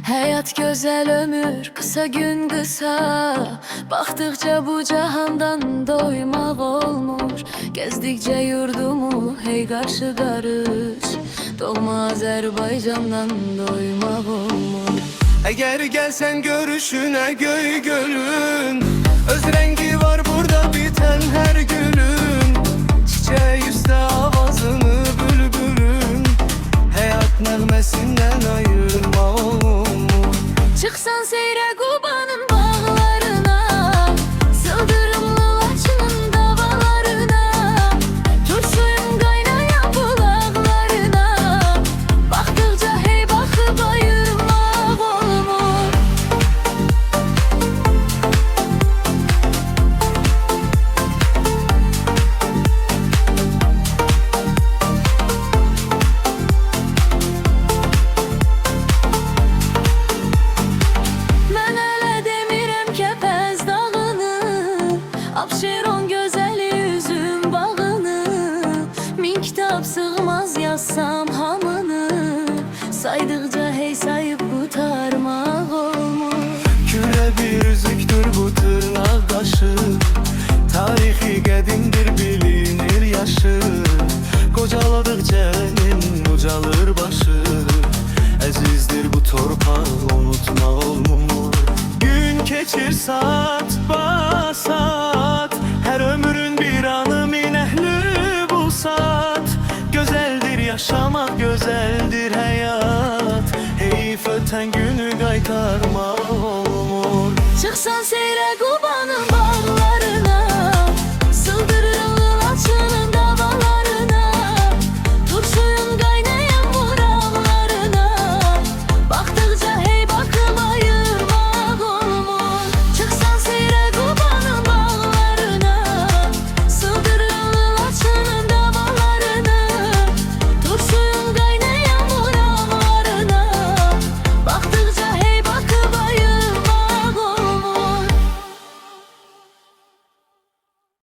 Hayat güzel, ömür kısa, gün kısa. Baktıkça bu cahandan doymak olmuş. Gezdikçe yurdumu hey karşı karış. Doğma Azerbaycan'dan doymak olmuş. Eğer gelsen görüşüne göy gölün, öz rengi var burada biten her gülün. Çiçeği üstte avazını bülbülün, hayat nəğməsindən ayırma olmur. Çıksan seyre Kubanın bağlarına, sıldırımlı Laçının davalarına, tursuyum kaynayan bulaklarına. Baktıkça hey bakıp ayırmak olmur. Ben hele demirem Kepez dağını, Abşeron gözeli üzüm bağını. Min kitap sığmaz yazsam hamını, saydıkça hey sayıp kurtarmak olmur. Küre bir üzüktür bu tırnak qaşı, tarixi qədimdir bilinir yaşı. Qocaladıkça elin ucalır başı, əzizdir bu torpaq unutmaq olmur. Gün keçir saat basat, her ömrün bir anı minəhli bu saat. Gözeldir yaşamak, gözeldir hayat, heyif öten günü qaytarmaq olmur. Çıksan seyre